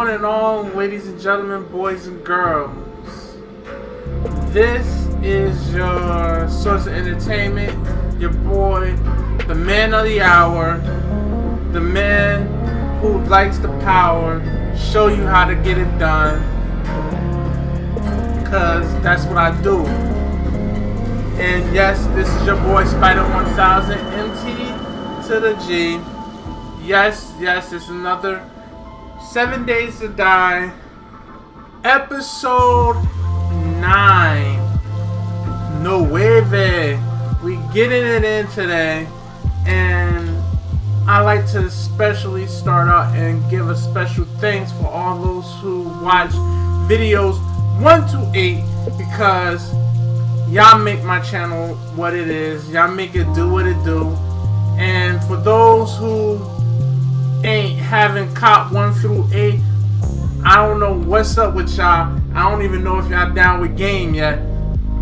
One and all, ladies and gentlemen, boys and girls, this is your source of entertainment, your boy, the man of the hour, the man who likes the power, show you how to get it done, because that's what I do. And yes, this is your boy Spider 1000 MT to the G. Yes, it's another 7 Days to Die, episode 9. No Nueve. We getting it in today, and I like to especially start out and give a special thanks for all those who watch videos 1 to 8, because y'all make my channel what it is. Y'all make it do what it do. And for those who haven't caught 1 through 8, I don't know what's up with y'all. I don't even know if y'all down with game yet,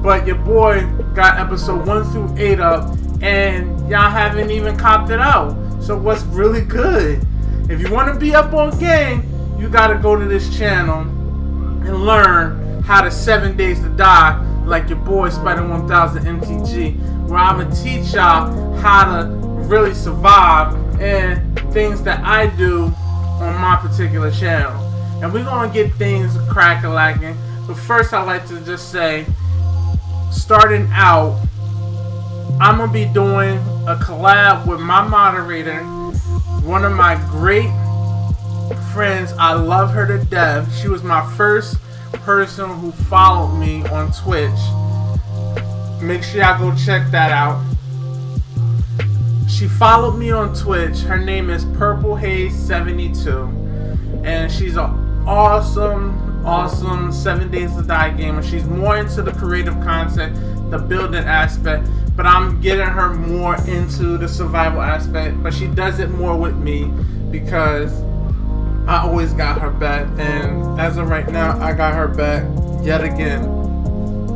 but your boy got episode 1 through 8 up, and y'all haven't even copped it out. So what's really good, if you want to be up on game, you gotta go to this channel and learn how to 7 Days to Die, like your boy Spider 1000 MTG, where I'm gonna teach y'all how to really survive and things that I do on my particular channel. And we're gonna get things crack-a-lacking. But first, I like to just say, starting out, I'm gonna be doing a collab with my moderator, one of my great friends. I love her to death. She was my first person who followed me on Twitch. Make sure y'all go check that out. She followed me on Twitch. Her name is Purple Haze 72, and she's an awesome 7 Days to Die gamer. She's more into the creative content, the building aspect, but I'm getting her more into the survival aspect. But she does it more with me because I always got her back, and as of right now, I got her back yet again.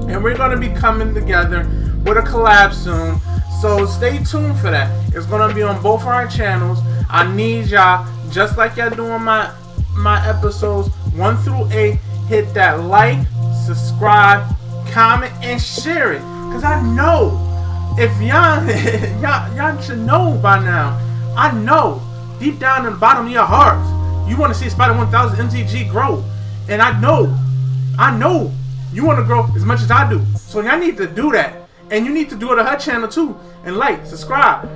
And we're gonna be coming together with a collab soon. So stay tuned for that. It's gonna be on both our channels. I need y'all, just like y'all doing my episodes 1 through 8, hit that like, subscribe, comment, and share it. Cause I know if y'all y'all should know by now. I know deep down in the bottom of your hearts, you want to see Spider 1000 MTG grow, and I know you want to grow as much as I do. So y'all need to do that. And you need to do it on her channel too. And like, subscribe,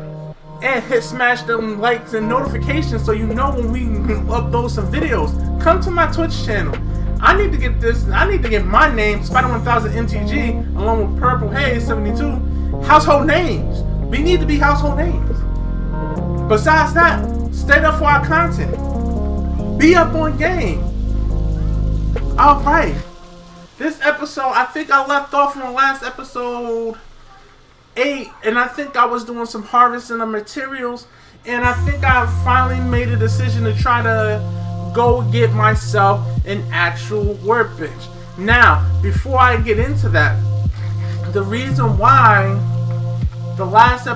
and smash them likes and notifications so you know when we upload some videos. Come to my Twitch channel. I need to get this. I need to get my name, Spider 1000 MTG, along with Purple Haze 72, household names. We need to be household names. Besides that, stay up for our content. Be up on game. Alright. This episode, I think I left off from the last episode 8, and I think I was doing some harvesting of materials, and I think I finally made a decision to try to go get myself an actual workbench. Now, before I get into that, the reason why the last 2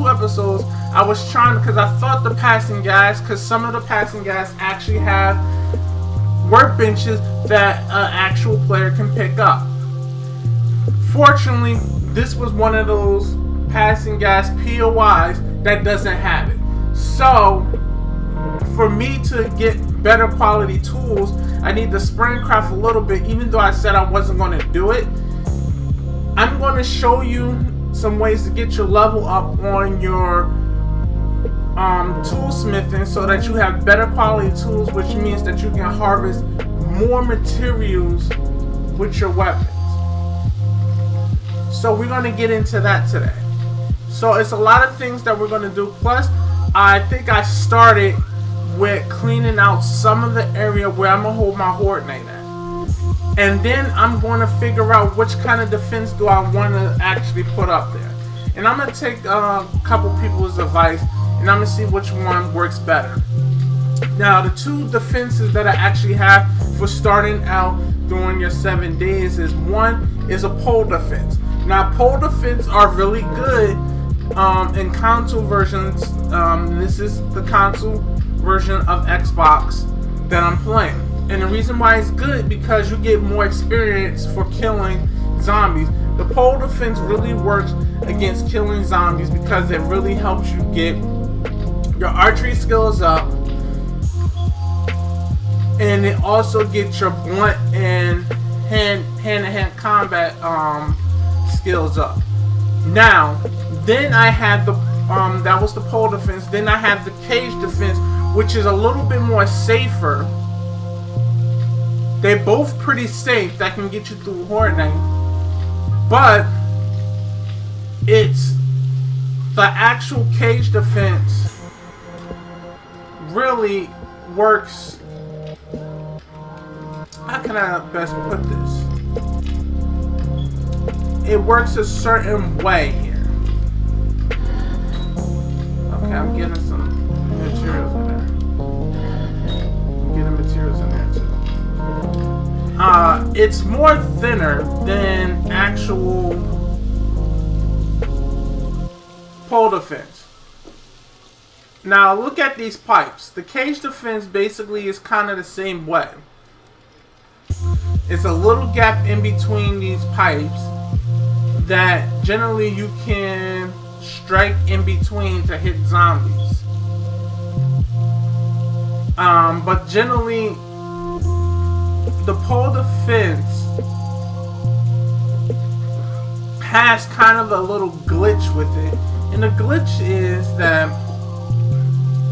episodes, I was trying, because I thought the passing guys, because some of the passing guys actually have workbenches that an actual player can pick up. Fortunately, this was one of those passing gas POIs that doesn't have it. So, for me to get better quality tools, I need to springcraft a little bit. Even though I said I wasn't going to do it, I'm going to show you some ways to get your level up on your toolsmithing, so that you have better quality tools, which means that you can harvest more materials with your weapons. So we're going to get into that today. So it's a lot of things that we're going to do. Plus, I think I started with cleaning out some of the area where I'm going to hold my Horde Knight at. And then I'm going to figure out which kind of defense do I want to actually put up there. And I'm going to take a couple people's advice, and I'm going to see which one works better. Now, the 2 defenses that I actually have for starting out during your 7 days is, one is a pole defense. Now, pole defense are really good in console versions. This is the console version of Xbox that I'm playing. And the reason why it's good, because you get more experience for killing zombies. The pole defense really works against killing zombies because it really helps you get your archery skills up, and it also gets your blunt and hand-to-hand combat skills up. Now, then I have the that was the pole defense. Then I have the cage defense, which is a little bit more safer. They're both pretty safe. That can get you through Horde Night, but it's the actual cage defense really works. How can I best put this? It works a certain way here. Okay, I'm getting some materials in there. I'm getting materials in there too. It's more thinner than actual pole defense. Now look at these pipes. The cage defense basically is kind of the same way. It's a little gap in between these pipes that generally you can strike in between to hit zombies. But generally, the pole defense has kind of a little glitch with it. And the glitch is that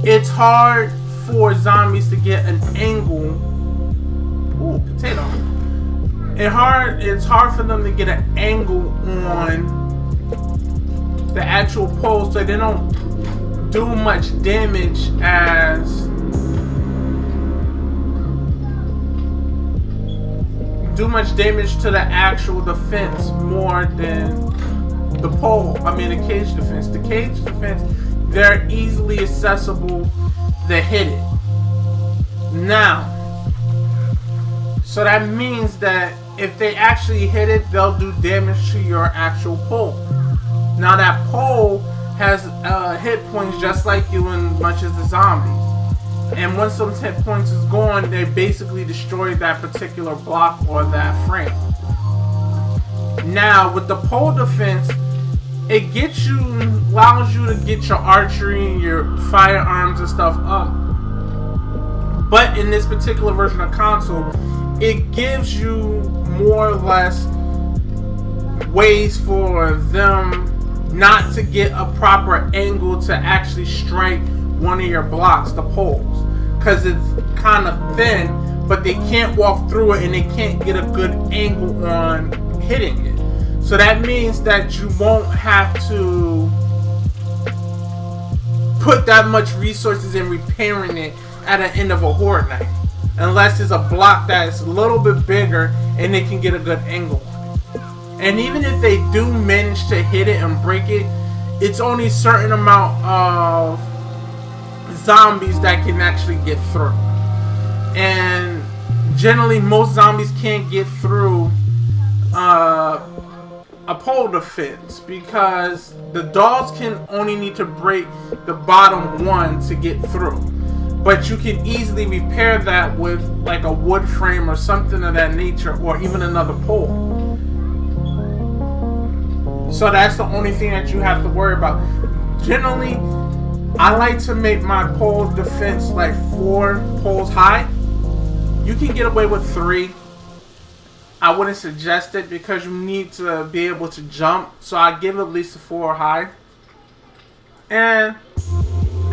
it's hard for zombies to get an angle. Ooh, potato. It's hard for them to get an angle on the actual pole, so they don't do much damage to the actual defense more than the pole. I mean the cage defense. The cage defense, they're easily accessible. They hit it. Now, so that means that if they actually hit it, they'll do damage to your actual pole. Now that pole has hit points just like you in much as the zombies. And once those hit points is gone, they basically destroy that particular block or that frame. Now with the pole defense, it allows you to get your archery and your firearms and stuff up. But in this particular version of console, it gives you more or less ways for them not to get a proper angle to actually strike one of your blocks, the poles, because it's kind of thin, but they can't walk through it and they can't get a good angle on hitting it. So that means that you won't have to put that much resources in repairing it at the end of a Horde Night, unless it's a block that's a little bit bigger and they can get a good angle on it. And even if they do manage to hit it and break it, it's only a certain amount of zombies that can actually get through. And generally most zombies can't get through a pole defense, because the dogs can only need to break the bottom one to get through. But you can easily repair that with like a wood frame or something of that nature, or even another pole. So that's the only thing that you have to worry about. Generally, I like to make my pole defense like 4 poles high. You can get away with 3. I wouldn't suggest it because you need to be able to jump. So I give at least a 4 high. And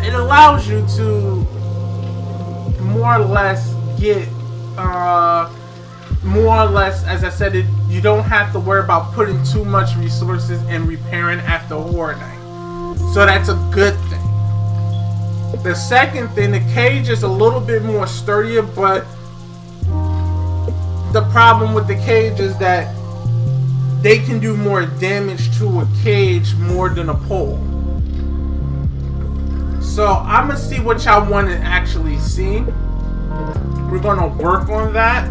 it allows you to more or less get more or less, as I said, you don't have to worry about putting too much resources and repairing after Horde Night. So that's a good thing. The second thing, the cage is a little bit more sturdier, but the problem with the cage is that they can do more damage to a cage more than a pole. So I'm gonna see what y'all want to actually see. We're gonna work on that.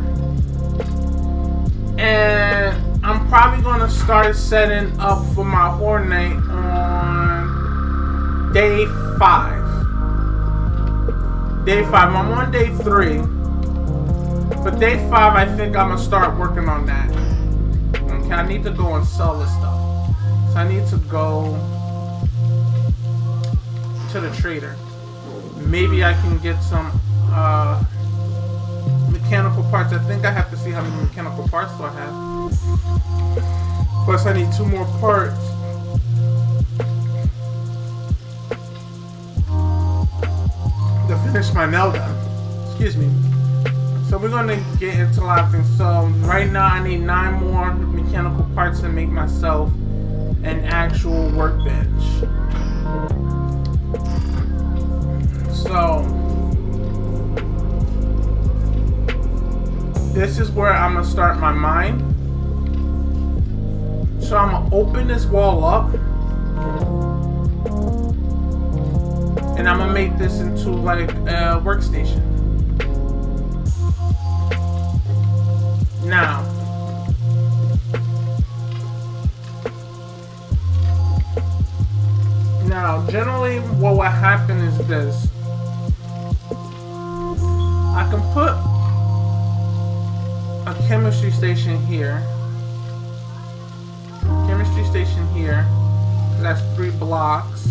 And I'm probably gonna start setting up for my Horde Night on day 5. Day 5. I'm on day 3. But day 5, I think I'm gonna start working on that. Okay, I need to go and sell this stuff. So I need to go to the trader. Maybe I can get some mechanical parts. I think I have to see how many mechanical parts do I have. Plus I need 2 more parts. To finish my nail gun. Excuse me. So we're going to get into a lot of things. So right now I need 9 more mechanical parts to make myself an actual workbench. So this is where I'm going to start my mine. So I'm going to open this wall up. And I'm going to make this into like a workstation. Now, generally what will happen is this. I can put a chemistry station here. Chemistry station here. That's 3 blocks.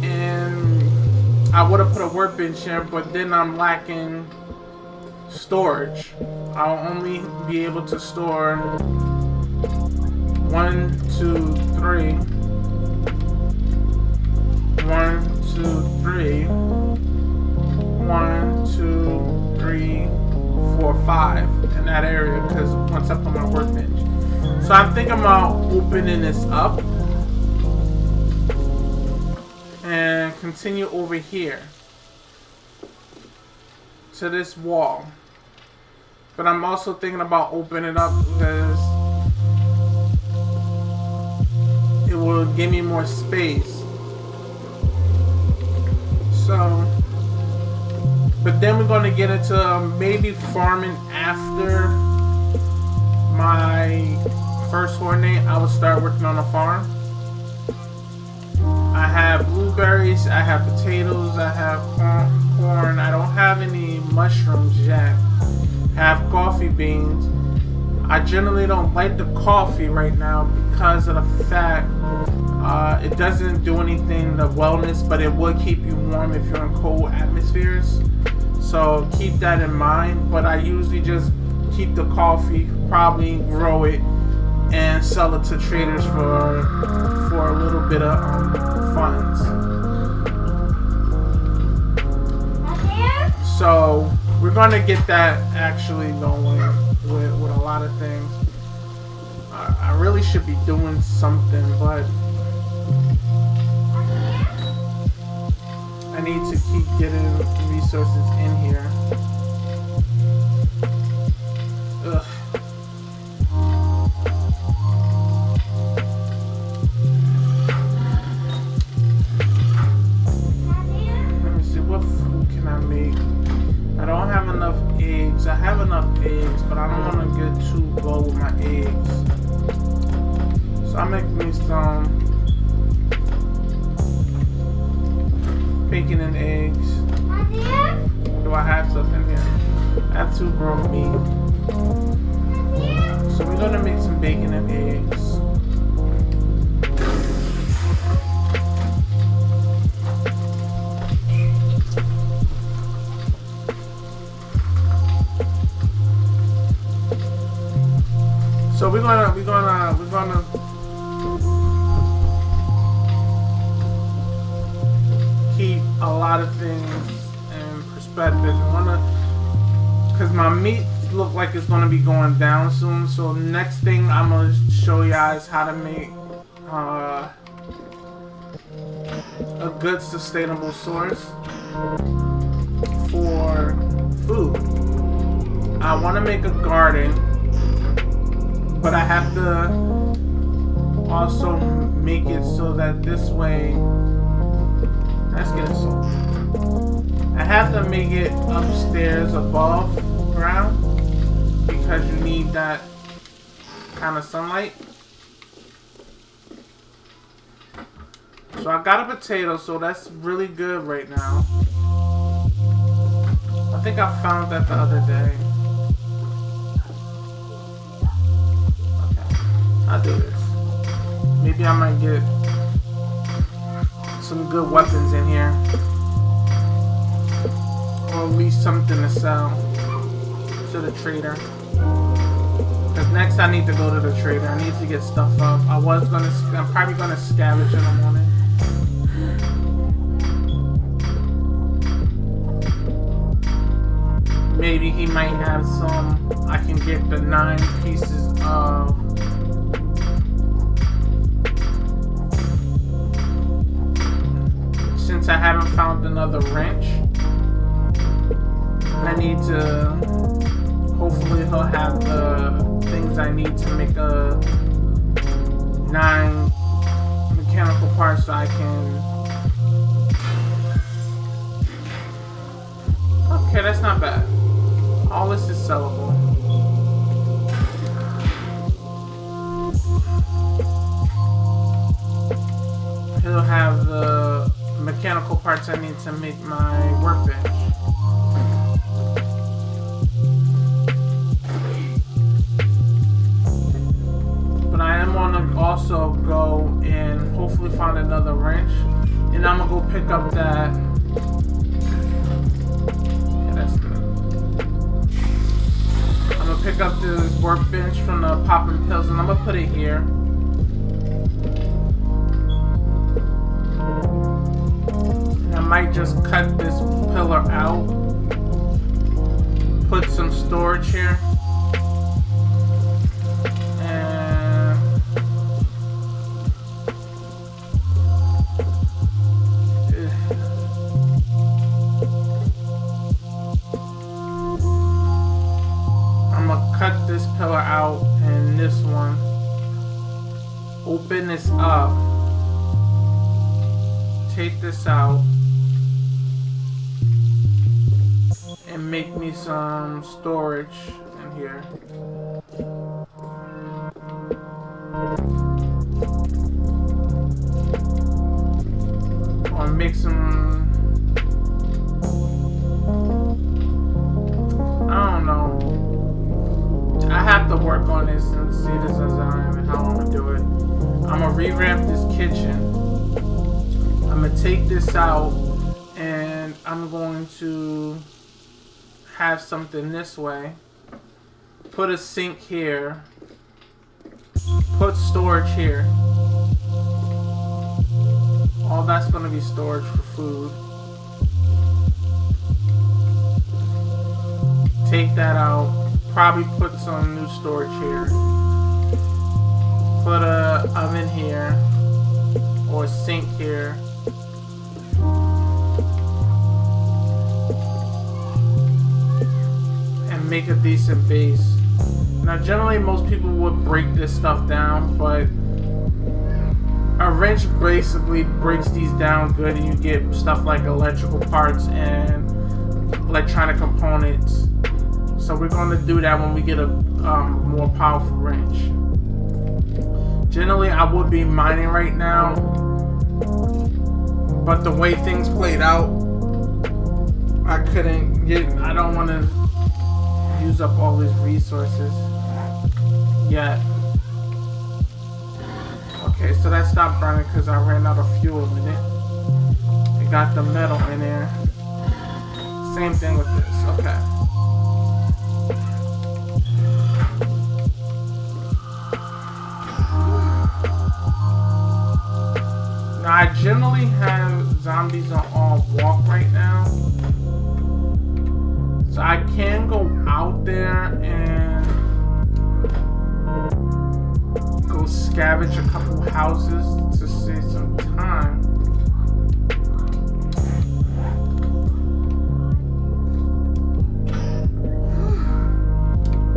And I would have put a workbench here, but then I'm lacking storage. I'll only be able to store 1, 2, 3. 1, 2, 3. 1, 2, 3, 4, 5 in that area, because once I put my workbench. So I'm thinking about opening this up and continue over here to this wall. But I'm also thinking about opening it up because it will give me more space. So, but then we're going to get into maybe farming after my first Hornet. I will start working on a farm. I have blueberries, I have potatoes, I have corn. I don't have any mushrooms yet. I have coffee beans. I generally don't like the coffee right now because of the fact it doesn't do anything to wellness, but it will keep you warm if you're in cold atmospheres. So keep that in mind. But I usually just keep the coffee, probably grow it, and sell it to traders for a little bit of funds. So we're gonna get that actually going with a lot of things. I really should be doing something, but I need to keep getting resources in here. Ugh. Let me see, what food can I make? I don't have enough eggs. I have enough eggs, but I don't want to get too low with my eggs. So I'll make me some bacon and eggs. Do I have stuff in here? I have 2 grilled meat. So we're gonna make some bacon and eggs. So we're gonna keep a lot of things in perspective. Because my meat look like it's gonna be going down soon. So next thing I'm gonna show you guys how to make a good sustainable source for food. I want to make a garden, but I have to also make it so that this way, let's get it sold. I have to make it upstairs above ground because you need that kind of sunlight. So I got a potato, so that's really good right now. think I found that the other day. Okay, I'll do this. Maybe I might get some good weapons in here. Or at least something to sell to the trader. Because next I need to go to the trader. I need to get stuff up. I'm probably gonna scavenge in the morning. Maybe he might have some. I can get the 9 pieces of. Since I haven't found another wrench, I need to. Hopefully, he'll have the things I need to make a 9 mechanical parts so I can. Okay, that's not bad. All this is sellable. He'll have the mechanical parts I need to make my workbench. But I am gonna also go and hopefully find another wrench. And I'm gonna go pick up that. Pick up this workbench from the popping pills and I'm gonna put it here. And I might just cut this pillar out, put some storage here, and cut this pillar out and this one. Open this up. Take this out. And make me some storage in here. Or make some. I don't know. I have to work on this and see this design and how I'm gonna do it. I'm gonna revamp this kitchen. I'm gonna take this out and I'm going to have something this way. Put a sink here. Put storage here. All that's gonna be storage for food. Take that out. Probably put some new storage here. Put a oven here or a sink here. And make a decent base. Now generally most people would break this stuff down, but a wrench basically breaks these down good and you get stuff like electrical parts and electronic components. So we're going to do that when we get a more powerful wrench. Generally, I would be mining right now, but the way things played out, I don't want to use up all these resources yet. Okay, so that stopped burning because I ran out of fuel in it. It got the metal in there. Same thing with this. Okay. Now, I generally have zombies on all walk right now. So I can go out there and go scavenge a couple houses to save some time.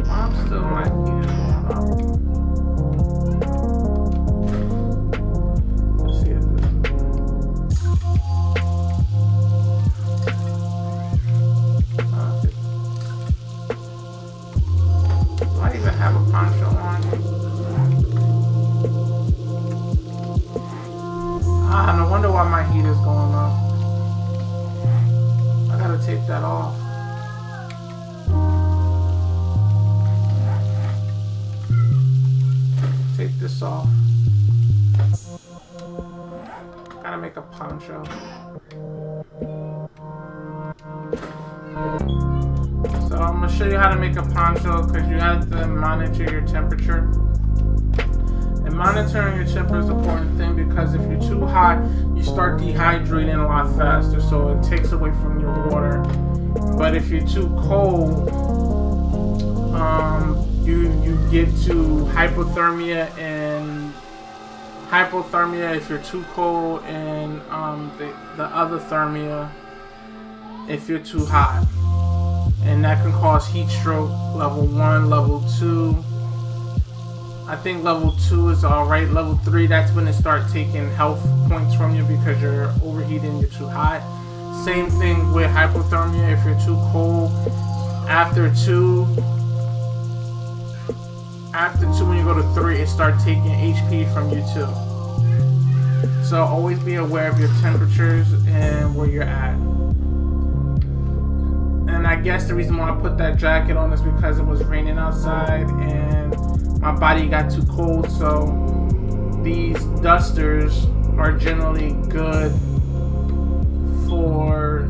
I'm still like here going up. No wonder why my heat is going up. I gotta take that off. this off. Gotta make a poncho. So I'm gonna show you how to make a poncho because you have to monitor your temperature. And monitoring your temperature is an important thing because if you're too hot, you start dehydrating a lot faster, so it takes away from your water. But if you're too cold, you get to hypothermia if you're too cold, and the other thermia if you're too hot. And that can cause heat stroke, level 1, level 2. I think level 2 is alright. Level 3, that's when it starts taking health points from you because you're overheating, you're too hot. Same thing with hypothermia if you're too cold. After 2, when you go to 3, it starts taking HP from you too. So always be aware of your temperatures and where you're at. And I guess the reason why I put that jacket on is because it was raining outside and my body got too cold. So these dusters are generally good for...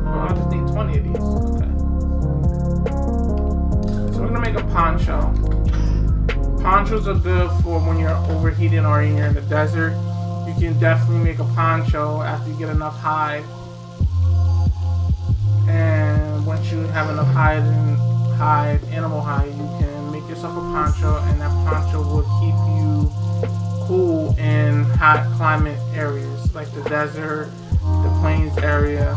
Oh, I just need 20 of these. Okay. So we're gonna make a poncho. Ponchos are good for when you're overheating or you're in the desert. You can definitely make a poncho after you get enough hide. And once you have enough animal hide, you can make yourself a poncho, and that poncho will keep you cool in hot climate areas like the desert, the plains area.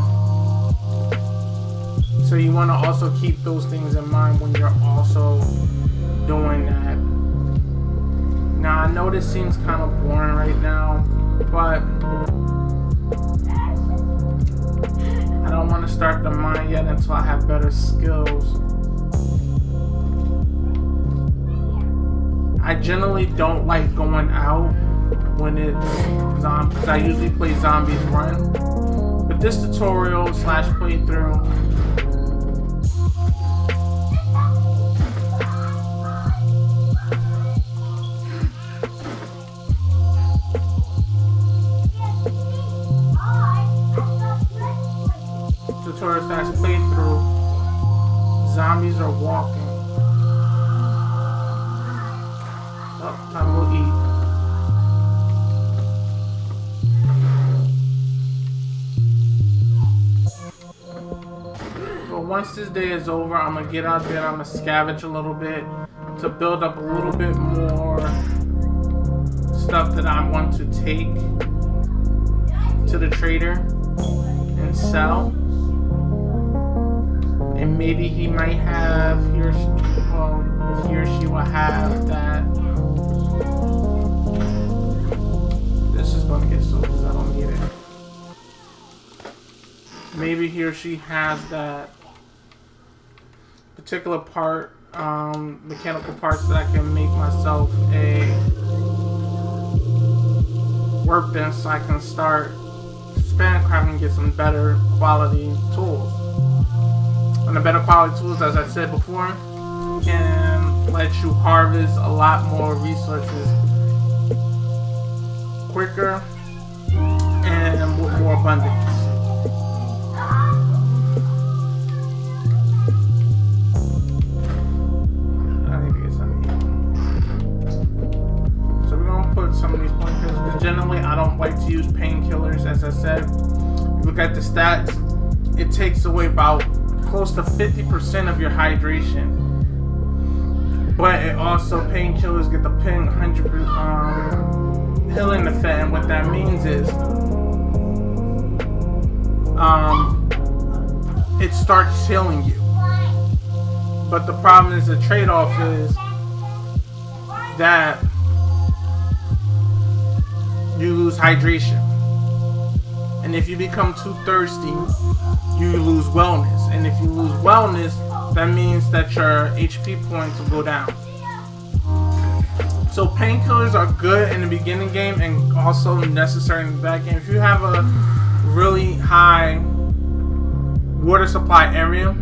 So you want to also keep those things in mind when you're also doing that. Now I know this seems kind of boring right now, but I don't want to start the mine yet until I have better skills. I generally don't like going out when it's zombies, because I usually play Zombies Run. But this tutorial / playthrough, zombies are walking. Oh, time to eat. But once this day is over, I'm gonna get out there and I'm gonna scavenge a little bit to build up a little bit more stuff that I want to take to the trader and sell. And maybe he might have, he or she will have that. This is going to get sold because I don't need it. Maybe he or she has that particular part, mechanical parts that I can make myself a workbench so I can start spandcrafting and get some better quality tools. And the better quality tools, as I said before, can let you harvest a lot more resources quicker and with more abundance. I need to get some of these. So we're going to put some of these painkillers, because generally I don't like to use painkillers. As I said, if you look at the stats, it takes away about close to 50% of your hydration, but it also, painkillers get the ping 100% healing effect, and what that means is it starts healing you. But the problem is, the trade-off is that you lose hydration, and if you become too thirsty, you lose wellness. And if you lose wellness, that means that your HP points will go down. So painkillers are good in the beginning game and also necessary in the back game. If you have a really high water supply area,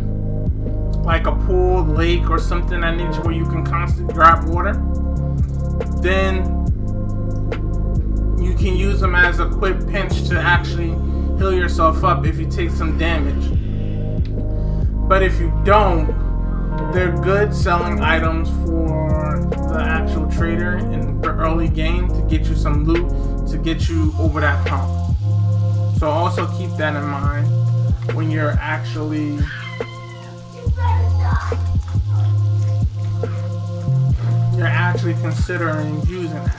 like a pool, lake, or something that nature where you can constantly grab water, then you can use them as a quick pinch to actually heal yourself up if you take some damage. But if you don't, they're good selling items for the actual trader in the early game to get you some loot, to get you over that hump. So also keep that in mind when you're actually considering using that.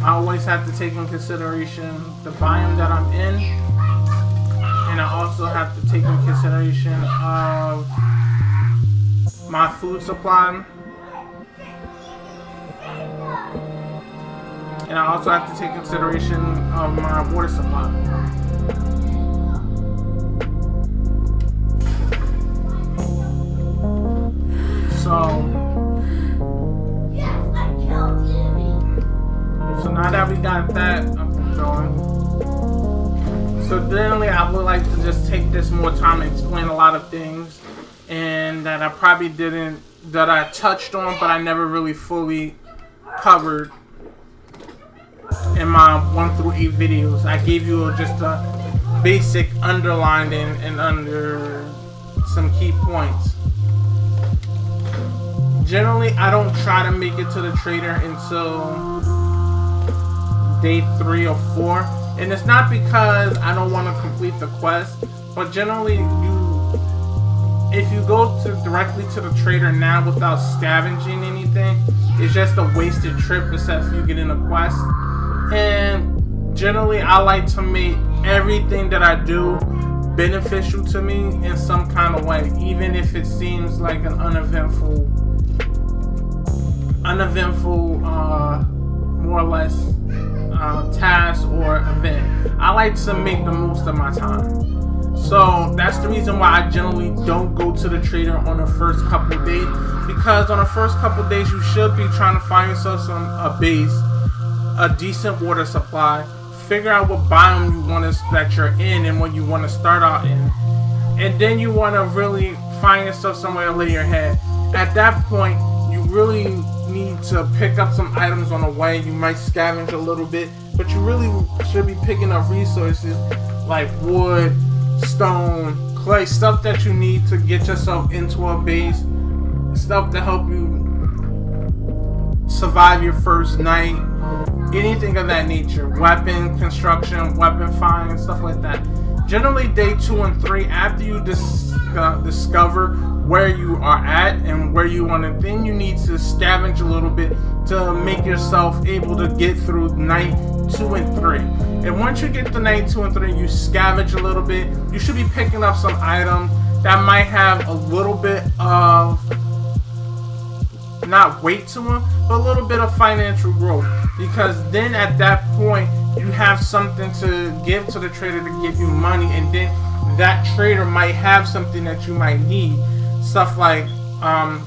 I always have to take in consideration the biome that I'm in, and I also have to take in consideration of my food supply, and I also have to take consideration of my water supply. So now that we got that up and going, so generally I would like to just take this more time and explain a lot of things, and that I probably didn't, that I touched on, but I never really fully covered in my 1 through 8 videos. I gave you just a basic underlining and under some key points. Generally, I don't try to make it to the trader until day 3 or 4, and it's not because I don't want to complete the quest, but generally if you go directly to the trader now without scavenging anything, it's just a wasted trip except for you getting a quest. And generally I like to make everything that I do beneficial to me in some kind of way, even if it seems like an uneventful more or less task or event. I like to make the most of my time. So that's the reason why I generally don't go to the trader on the first couple of days, because on the first couple of days you should be trying to find yourself a base, a decent water supply, figure out what biome you want that you're in and what you want to start out in, and then you want to really find yourself somewhere to lay your head. At that point, you really need to pick up some items on the way. You might scavenge a little bit, but you really should be picking up resources like wood, stone, clay, stuff that you need to get yourself into a base, stuff to help you survive your first night, anything of that nature, weapon construction, weapon finding, stuff like that. Generally day 2 and 3, after you discover where you are at and where you want to, then you need to scavenge a little bit to make yourself able to get through night 2 and 3. And once you get to night 2 and 3, you scavenge a little bit, you should be picking up some items that might have a little bit of, not weight to them, but a little bit of financial growth, because then at that point you have something to give to the trader to give you money, and then that trader might have something that you might need, stuff like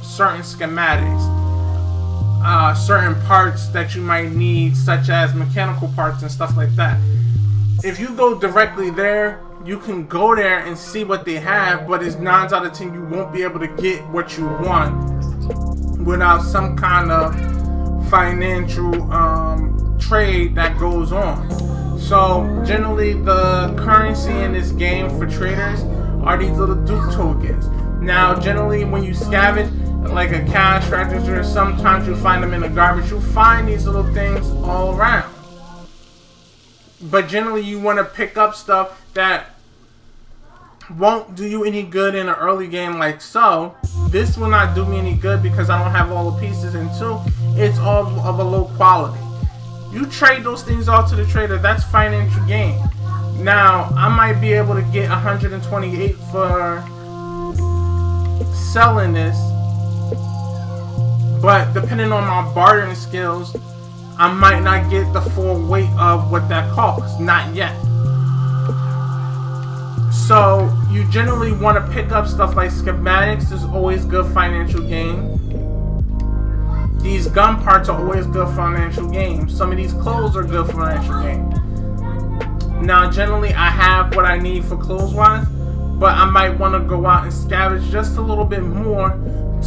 certain schematics, certain parts that you might need, such as mechanical parts and stuff like that. If you go directly there, you can go there and see what they have, but it's 9 out of 10 you won't be able to get what you want without some kind of financial trade that goes on. So generally the currency in this game for traders are these little Duke tokens. Now generally when you scavenge like a cash register, sometimes you find them in the garbage. You'll find these little things all around, but generally you want to pick up stuff that won't do you any good in an early game like so. This will not do me any good because I don't have all the pieces, and 2, it's all of a low quality. You trade those things off to the trader, that's financial gain. Now, I might be able to get 128 for selling this, but depending on my bartering skills, I might not get the full weight of what that costs. Not yet. So you generally want to pick up stuff like schematics is always good financial gain. These gun parts are always good financial gain. Some of these clothes are good financial gain. Now, generally, I have what I need for clothes-wise, but I might want to go out and scavenge just a little bit more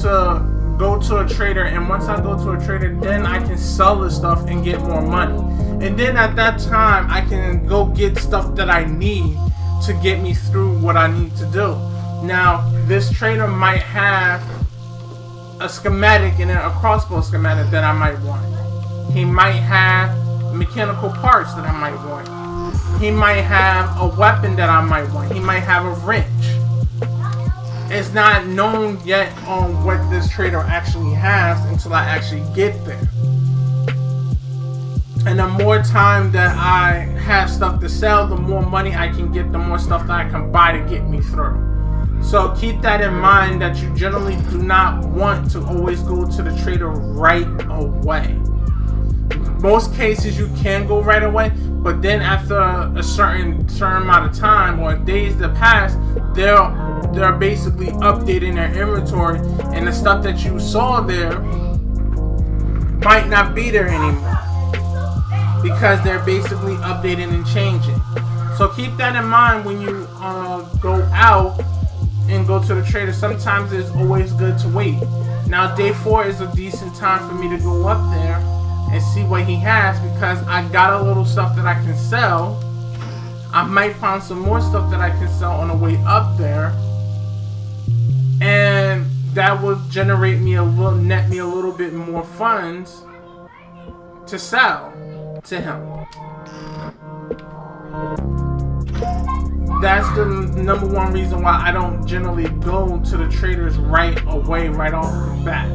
to go to a trader. And once I go to a trader, then I can sell the stuff and get more money. And then at that time, I can go get stuff that I need to get me through what I need to do. Now, this trader might have a schematic and a crossbow schematic that I might want. He might have mechanical parts that I might want. He might have a weapon that I might want. He might have a wrench. It's not known yet on what this trader actually has until I actually get there. And the more time that I have stuff to sell, the more money I can get, the more stuff that I can buy to get me through. So keep that in mind, that you generally do not want to always go to the trader right away. Most cases you can go right away, but then after a certain amount of time or days that pass, they're basically updating their inventory, and the stuff that you saw there might not be there anymore because they're basically updating and changing. So keep that in mind when you go out and go to the trader. Sometimes it's always good to wait. Now, day 4 is a decent time for me to go up there and see what he has, because I got a little stuff that I can sell. I might find some more stuff that I can sell on the way up there, and that will generate me net me a little bit more funds to sell to him. That's the number one reason why I don't generally go to the traders right away, right off the bat,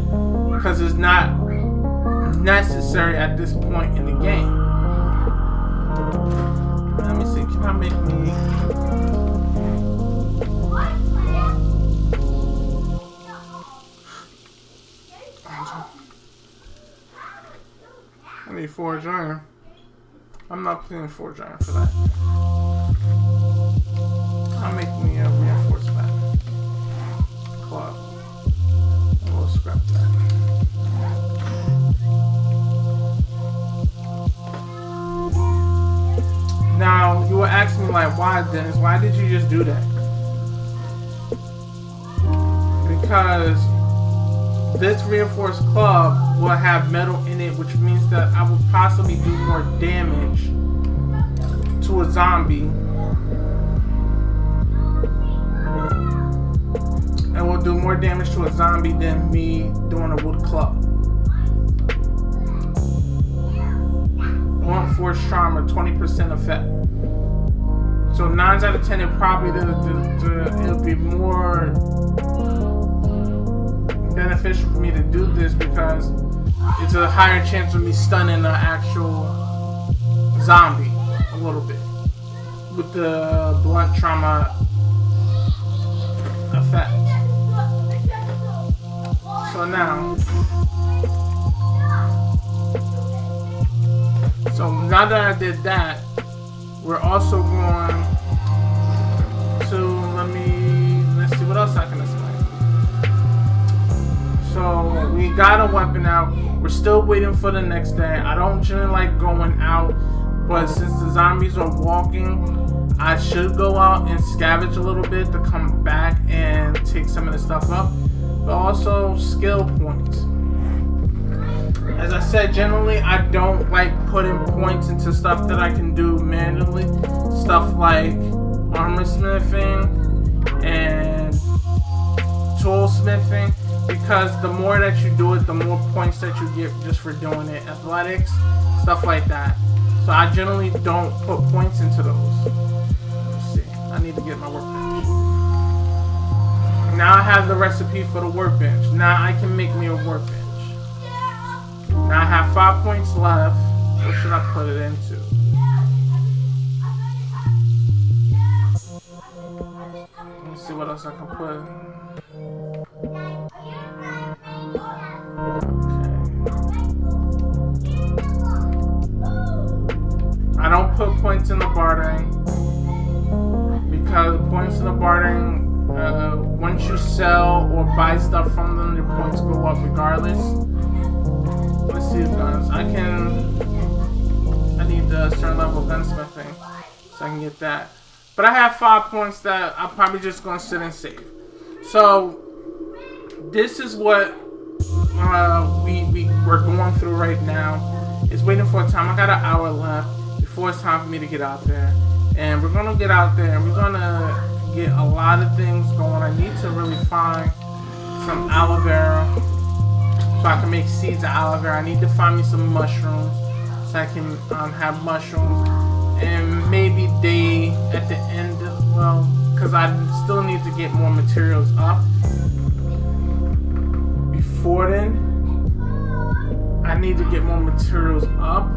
because it's not necessary at this point in the game. Let me see, can I make me... I need Forge Iron. I'm not playing Forge Iron for that. I'll make me a reinforcement club. And we'll scrap that. Now, you will ask me, like, why, Dennis? Why did you just do that? Because this reinforced club will have metal in it, which means that I will possibly do more damage to a zombie. And will do more damage to a zombie than me doing a wood club. Blunt force trauma, 20% effect. So 9 out of 10, it probably it'll be more beneficial for me to do this, because it's a higher chance of me stunning the actual zombie a little bit with the blunt trauma effect. So now that I did that, we're also going to, let's see what else I can explain. So we got a weapon out. We're still waiting for the next day. I don't generally like going out, but since the zombies are walking, I should go out and scavenge a little bit to come back and take some of the stuff up. But also skill points. As I said, generally I don't like putting points into stuff that I can do manually. Stuff like armor smithing and tool smithing, because the more that you do it, the more points that you get just for doing it. Athletics, stuff like that. So I generally don't put points into those. Let's see, I need to get my workbench. Now I have the recipe for the workbench. Now I can make me a workbench. Now I have 5 points left. What should I put it into? Let's see what else I can put. Okay. I don't put points in the bartering, because points in the bartering, once you sell or buy stuff from them, your points go up regardless. Let's see the guns. I need the certain level gunsmithing. So so I can get that. But I have 5 points that I'm probably just gonna sit and save. So this is what we're going through right now. It's waiting for a time. I got an hour left before it's time for me to get out there, and we're gonna get out there and we're gonna get a lot of things going. I need to really find some aloe vera so I can make seeds of aloe vera. I need to find me some mushrooms so I can have mushrooms, and maybe they at the end, well, because I still need to get more materials up. Before then, I need to get more materials up.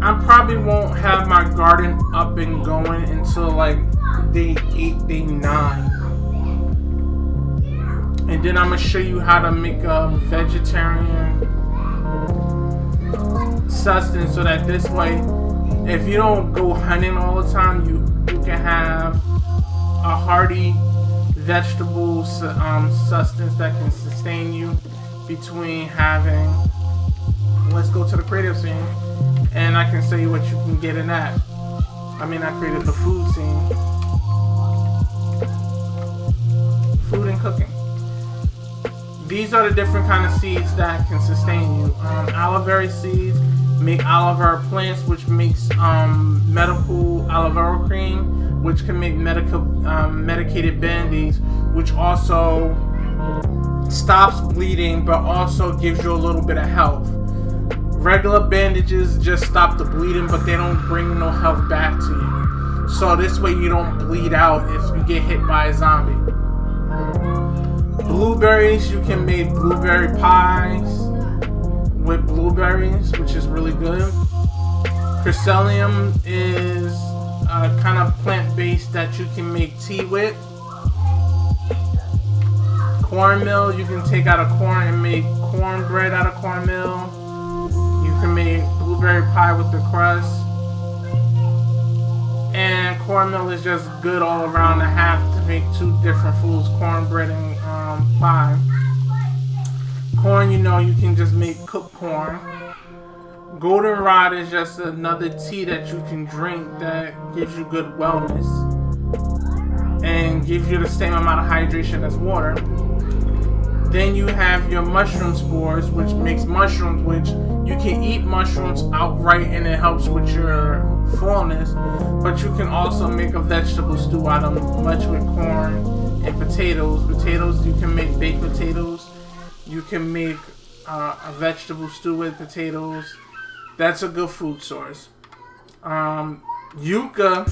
I probably won't have my garden up and going until like day 8, day 9. And then I'm going to show you how to make a vegetarian sustenance so that this way, if you don't go hunting all the time, you can have a hearty vegetable sustenance that can sustain you between having, let's go to the creative scene, and I can show you what you can get in that. I mean, I created the food scene. Food and cooking. These are the different kind of seeds that can sustain you. Aloe vera seeds make aloe vera plants, which makes medical aloe vera cream, which can make medicated band-aids, which also stops bleeding but also gives you a little bit of health. Regular bandages just stop the bleeding, but they don't bring no health back to you. So this way you don't bleed out if you get hit by a zombie. Blueberries, you can make blueberry pies with blueberries, which is really good. Chrysanthemum is a kind of plant-based that you can make tea with. Cornmeal, you can take out of corn and make cornbread out of cornmeal. You can make blueberry pie with the crust. And cornmeal is just good all around to have to make 2 different foods, cornbread and pie. Corn, you can just make cooked corn. Goldenrod is just another tea that you can drink that gives you good wellness and gives you the same amount of hydration as water. Then you have your mushroom spores, which makes mushrooms, which you can eat mushrooms outright and it helps with your fullness, but you can also make a vegetable stew out of them, much with corn and potatoes. Potatoes, you can make baked potatoes. You can make a vegetable stew with potatoes. That's a good food source. Yucca,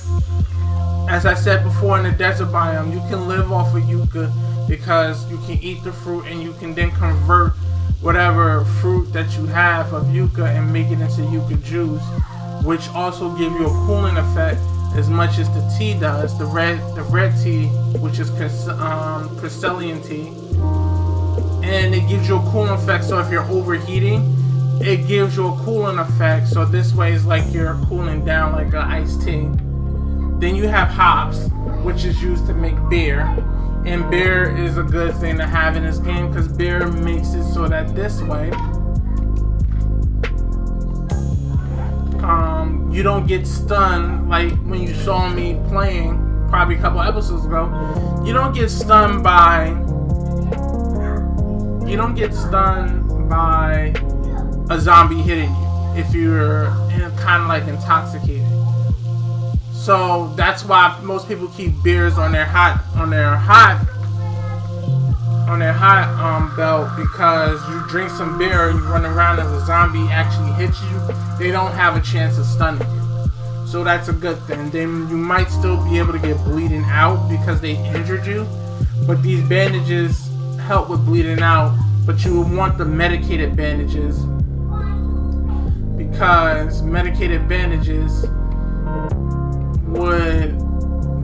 as I said before, in the desert biome, you can live off of yucca because you can eat the fruit and you can then convert whatever fruit that you have of yucca and make it into yucca juice, which also give you a cooling effect as much as the tea does. The red tea, which is crystalline tea, and it gives you a cooling effect. So if you're overheating, it gives you a cooling effect. So this way it's like you're cooling down like an iced tea. Then you have hops, which is used to make beer. And beer is a good thing to have in this game because beer makes it so that this way you don't get stunned like when you saw me playing probably a couple episodes ago. You don't get stunned by a zombie hitting you if you're kind of like intoxicated. So that's why most people keep beers on their hot belt, because you drink some beer and you run around and the zombie actually hits you, they don't have a chance of stunning you. So that's a good thing. Then you might still be able to get bleeding out because they injured you, but these bandages help with bleeding out. But you would want the medicated bandages because medicated bandages would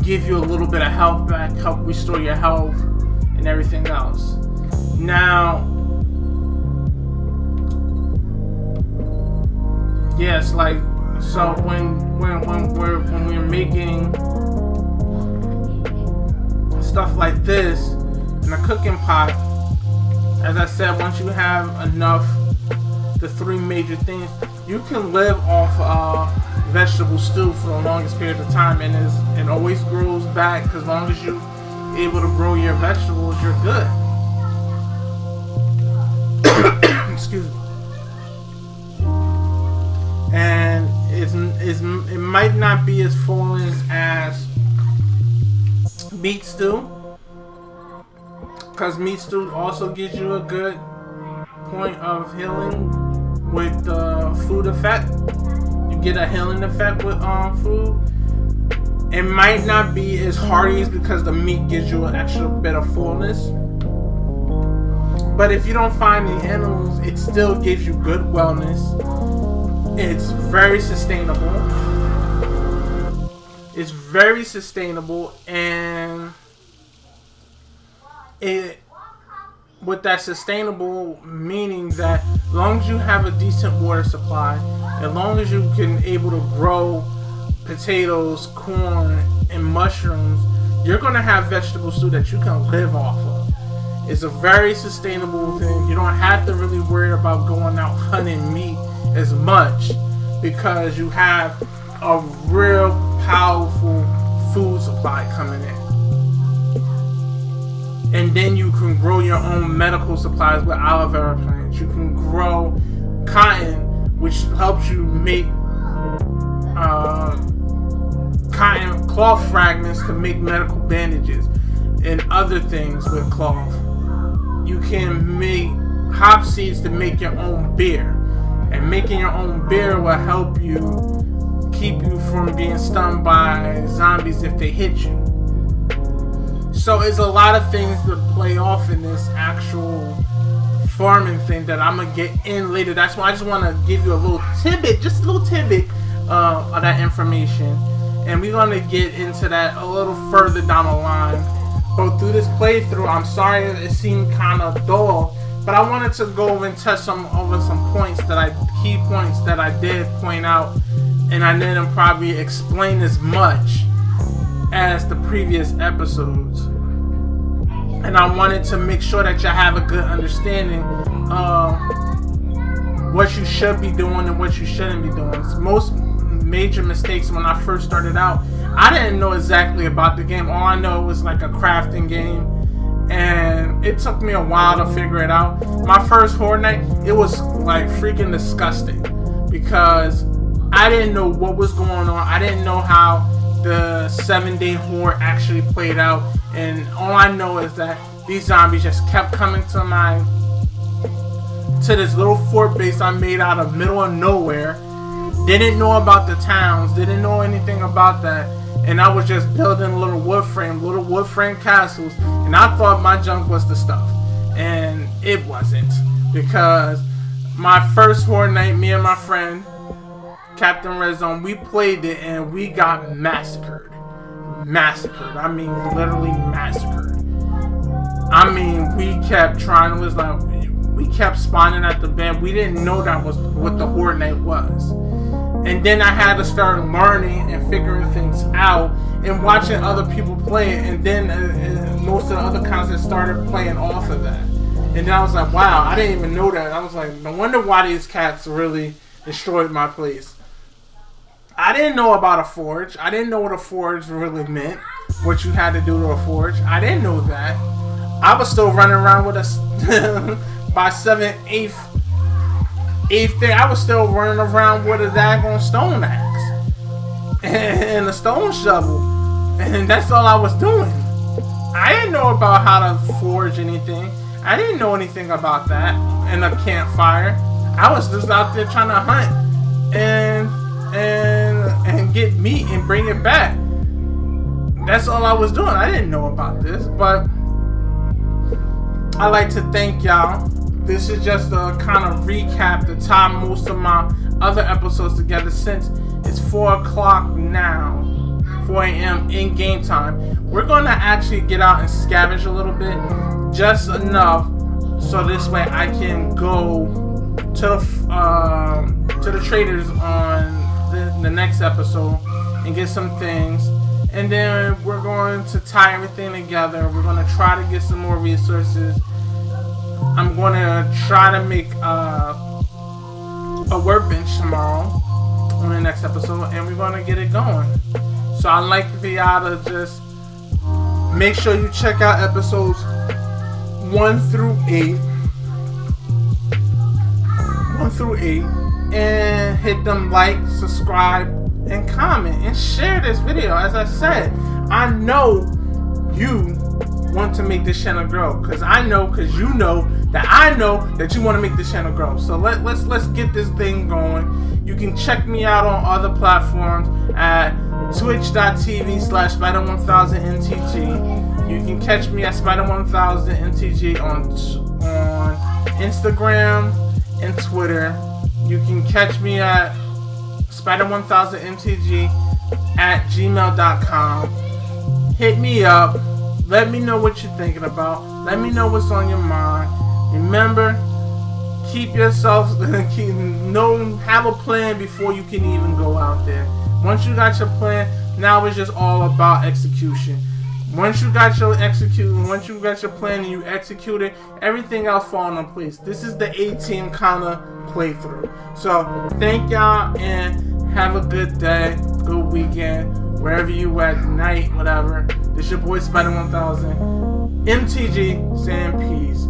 give you a little bit of health back, help restore your health and everything else. Now, yes, like, so when we're making stuff like this in a cooking pot, as I said, once you have enough, the 3 major things, you can live off vegetable stew for the longest period of time, and it always grows back. As long as you're able to grow your vegetables, you're good. Excuse me. And it might not be as full as meat stew, because meat stew also gives you a good point of healing with food effect. You get a healing effect with food. It might not be as hearty because the meat gives you an extra bit of fullness. But if you don't find the animals, it still gives you good wellness. It's very sustainable. It's very sustainable, and it, with that sustainable meaning that as long as you have a decent water supply, as long as you can able to grow potatoes, corn, and mushrooms, you're gonna have vegetable stew that you can live off of. It's a very sustainable thing. You don't have to really worry about going out hunting meat as much, because you have a real powerful food supply coming in. And then you can grow your own medical supplies with aloe vera plants. You can grow cotton, which helps you make cotton cloth fragments to make medical bandages and other things with cloth. You can make hop seeds to make your own beer. And making your own beer will help you keep you from being stung by zombies if they hit you. So it's a lot of things to play off in this actual farming thing that I'm going to get in later. That's why I just want to give you a little tidbit, just a little tidbit of that information. And we're going to get into that a little further down the line. But through this playthrough, I'm sorry it seemed kind of dull, but I wanted to go and touch over some key points that I did point out, and I didn't probably explain as much as the previous episodes. And I wanted to make sure that you have a good understanding of what you should be doing and what you shouldn't be doing. Most major mistakes when I first started out, I didn't know exactly about the game. All I know was like a crafting game, and it took me a while to figure it out. My first Horde Night, it was like freaking disgusting, because I didn't know what was going on. I didn't know how the 7-day Horde actually played out, and all I know is that these zombies just kept coming to this little fort base I made out of middle of nowhere. Didn't know about the towns, didn't know anything about that, and I was just building little wood frame castles, and I thought my junk was the stuff, and it wasn't, because my first Horde Night, me and my friend Captain Red Zone, we played it and we got massacred. I mean, literally massacred. I mean, we kept trying. It was like we kept spawning at the bed. We didn't know that was what the Horde Night was. And then I had to start learning and figuring things out and watching other people play it. And then most of the other content started playing off of that. And then I was like, wow, I didn't even know that. I was like, no wonder why these cats really destroyed my place. I didn't know about a forge. I didn't know what a forge really meant. What you had to do to a forge. I didn't know that. I was still running around with a by 7th, 8th day. I was still running around with a daggone stone axe and a stone shovel, and that's all I was doing. I didn't know about how to forge anything. I didn't know anything about that. And a campfire. I was just out there trying to hunt and get meat and bring it back. That's all I was doing. I didn't know about this, but I like to thank y'all. This is just a kind of recap to tie most of my other episodes together, since it's 4 o'clock now, 4 a.m. in game time. We're going to actually get out and scavenge a little bit, just enough so this way I can go to the traders on the next episode and get some things, and then we're going to tie everything together. We're going to try to get some more resources. I'm going to try to make a a workbench tomorrow on the next episode, and we're gonna get it going. So I'd like for y'all to just make sure you check out episodes 1 through 8. 1 through 8. And hit them like, subscribe, and comment. And share this video. As I said, I know you want to make this channel grow. Because you know that you want to make this channel grow. So let's get this thing going. You can check me out on other platforms at twitch.tv/Spider1000NTG. You can catch me at Spider1000NTG on Instagram and Twitter. You can catch me at Spider1000MTG@gmail.com. Hit me up. Let me know what you're thinking about. Let me know what's on your mind. Remember, keep yourself, have a plan before you can even go out there. Once you got your plan, now it's just all about execution. Once you got your plan and you execute it, everything else falls into place. This is the A-Team kind of playthrough. So thank y'all and have a good day, good weekend, wherever you at, night, whatever. This your boy Spider1000 MTG saying peace.